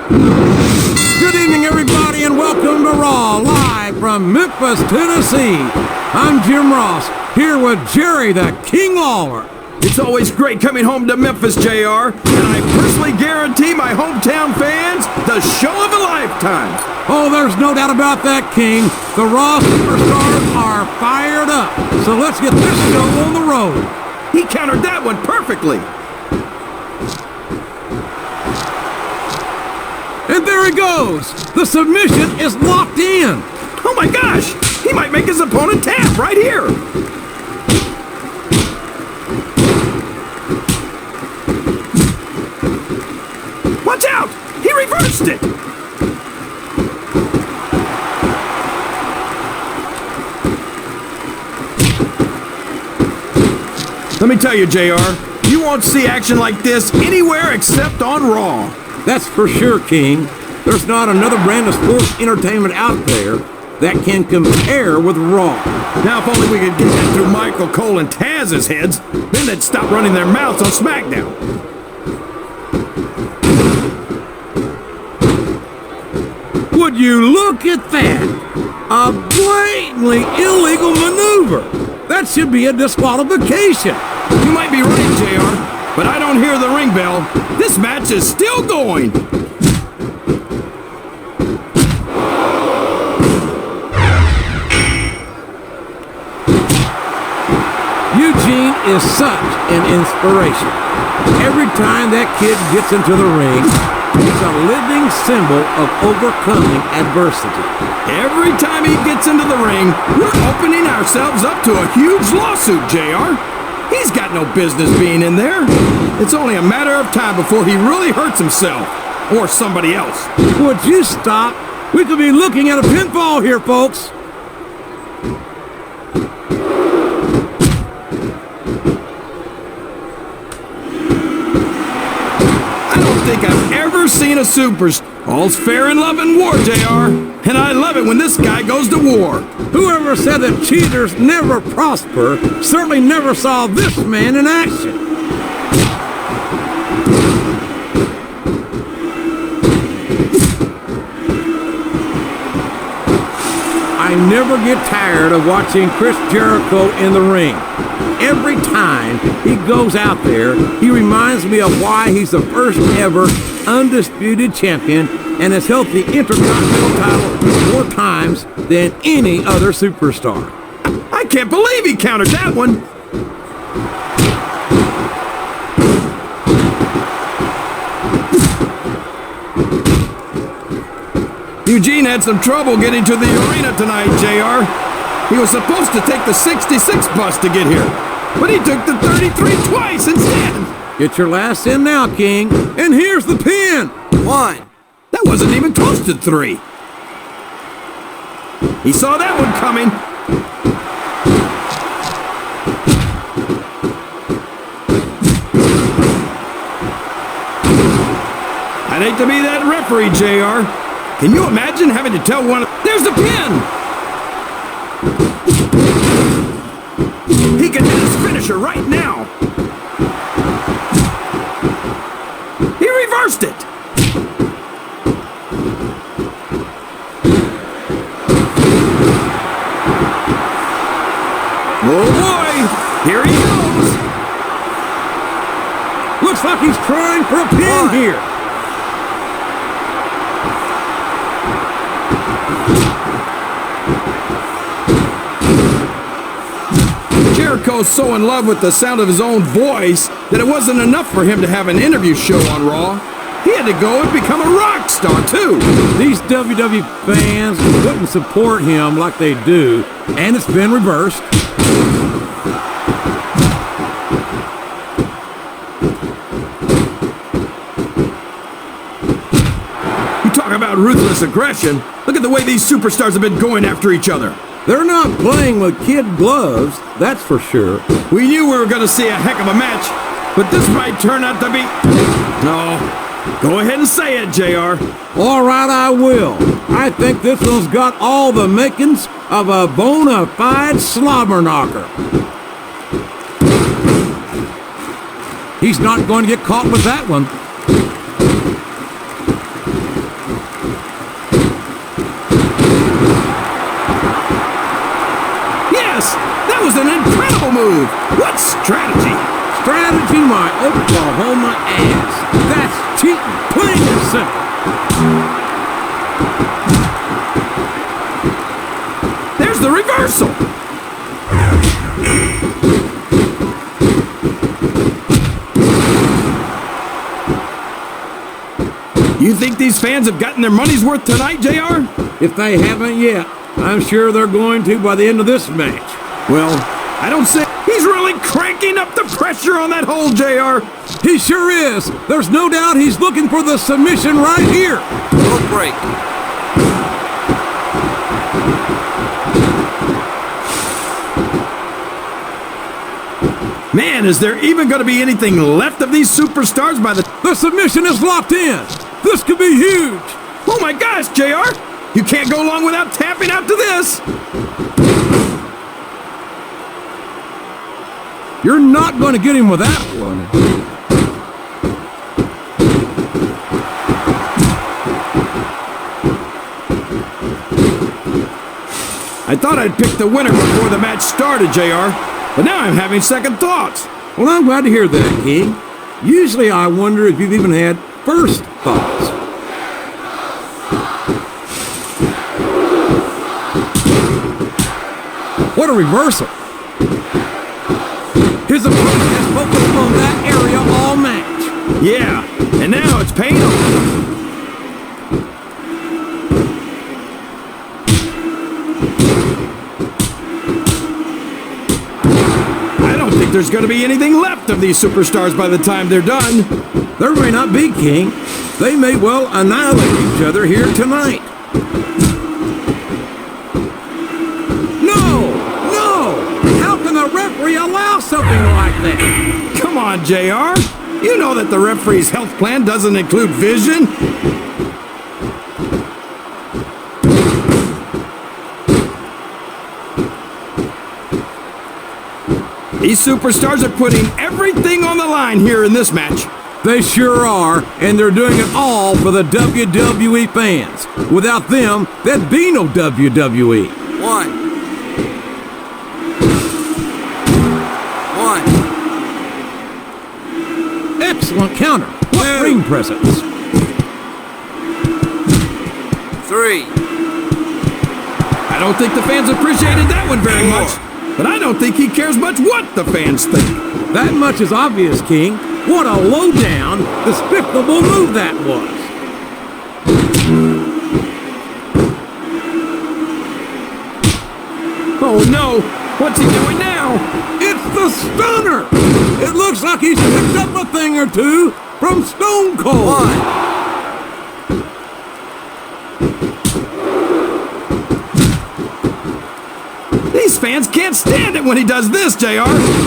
Good evening, everybody, and welcome to Raw, live from Memphis, Tennessee. I'm Jim Ross, here with Jerry the King Lawler. It's always great coming home to Memphis, JR, and I personally guarantee my hometown fans the show of a lifetime. Oh, there's no doubt about that, King. The Raw superstars are fired up, so let's get this show on the road. He countered that one perfectly. And there he goes. The submission is locked in. Oh my gosh! He might make his opponent tap right here. Watch out! He reversed it! Let me tell you, JR, you won't see action like this anywhere except on Raw. That's for sure, King. There's not another brand of sports entertainment out there that can compare with Raw. Now, if only we could get that through Michael Cole and Taz's heads, then they'd stop running their mouths on Smackdown. Would you look at that? A blatantly illegal maneuver. That should be a disqualification. You might be right, JR, but I don't hear the ring bell. This match is still going. Eugene is such an inspiration. Every time that kid gets into the ring, he's a living symbol of overcoming adversity. Every time he gets into the ring, we're opening ourselves up to a huge lawsuit, JR. He's got no business being in there. It's only a matter of time before he really hurts himself. Or somebody else. Would you stop? We could be looking at a pinfall here, folks. I don't think I've ever seen a superstar. All's fair in love and war, JR. And I love it when this guy goes to war. Whoever said that cheaters never prosper certainly never saw this man in action. I never get tired of watching Chris Jericho in the ring. Every time he goes out there, he reminds me of why he's the first ever undisputed champion and has held the Intercontinental title more times than any other superstar. I can't believe he countered that one. Eugene had some trouble getting to the arena tonight, JR. He was supposed to take the 66 bus to get here, but he took the 33 twice instead. Get your last in now, King. And here's the pin. 1. That wasn't even close to 3. He saw that one coming. I'd hate to be that referee, JR. Can you imagine having to tell one... There's the pin! He can hit his finisher right now. He reversed it. Oh boy, here he goes. Looks like he's trying for a pin here. Jericho's so in love with the sound of his own voice that it wasn't enough for him to have an interview show on Raw. He had to go and become a rock star, too. These WWE fans wouldn't support him like they do, and it's been reversed. You talk about ruthless aggression. Look at the way these superstars have been going after each other. They're not playing with kid gloves, that's for sure. We knew we were going to see a heck of a match, but this might turn out to be... No. Go ahead and say it, JR. All right, I will. I think this one's got all the makings of a bona fide slobber knocker. He's not going to get caught with that one. was an incredible move. What strategy? Strategy, my Oklahoma ass. That's cheating, plain and simple. There's the reversal. You think these fans have gotten their money's worth tonight, JR? If they haven't yet, I'm sure they're going to by the end of this match. Well, I don't say he's really cranking up the pressure on that hole, JR. He sure is. There's no doubt he's looking for the submission right here. No break. Man, is there even going to be anything left of these superstars by the... The submission is locked in. This could be huge. Oh my gosh, JR! You can't go long without tapping out to this. You're not going to get him with that one. I thought I'd pick the winner before the match started, JR, but now I'm having second thoughts. Well, I'm glad to hear that, King. Usually I wonder if you've even had first thoughts. What a reversal. His opponent has focused on that area all match. Yeah, and now it's paying off. I don't think there's going to be anything left of these superstars by the time they're done. There may not be, King. They may well annihilate each other here tonight. No! How can the referee allow something like that? Come on, JR. You know that the referee's health plan doesn't include vision. These superstars are putting everything on the line here in this match. They sure are, and they're doing it all for the WWE fans. Without them, there'd be no WWE. One. Excellent counter. What ring presence. 3. I don't think the fans appreciated that one very much, but I don't think he cares much what the fans think. That much is obvious, King. What a low-down, despicable move that was. Oh no! What's he doing now? It's the stunner! It looks like he's picked up a thing or two from Stone Cold. 1. These fans can't stand it when he does this, JR,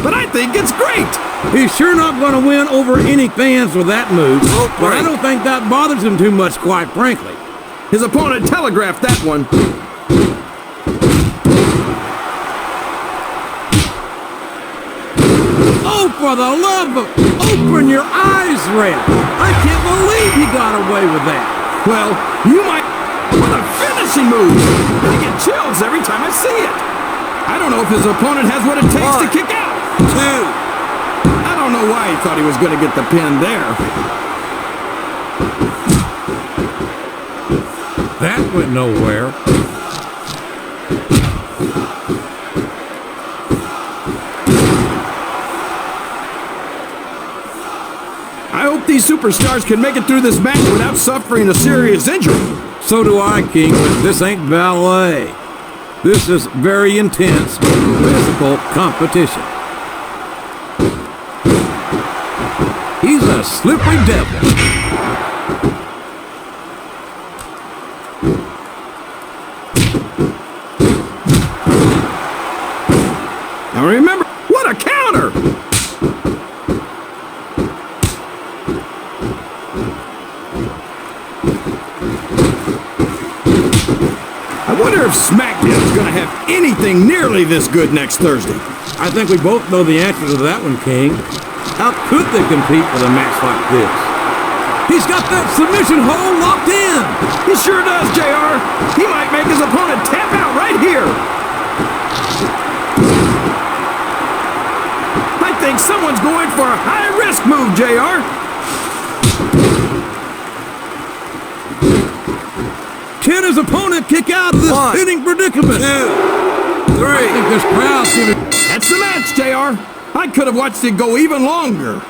but I think it's great. He's sure not going to win over any fans with that move, but I don't think that bothers him too much, quite frankly. His opponent telegraphed that one. Oh, for the love of... Open your eyes, Red. I can't believe he got away with that. Well, you might... What a finishing move! I get chills every time I see it. I don't know if his opponent has what it takes to kick out. 2. I don't know why he thought he was going to get the pin there. That went nowhere. I hope these superstars can make it through this match without suffering a serious injury. So do I, King, but this ain't ballet. This is very intense, physical competition. He's a slippery devil. Now remember, what a counter! I wonder if Smackdown's gonna have anything nearly this good next Thursday. I think we both know the answer to that one, King. How could they compete with a match like this? He's got that submission hold locked in. He sure does, JR. He might make his opponent tap out right here. someone's going for a high-risk move, JR. Can his opponent kick out of this One, pinning predicament? 2, I 3. think this crowd's giving... That's the match, JR. I could have watched it go even longer.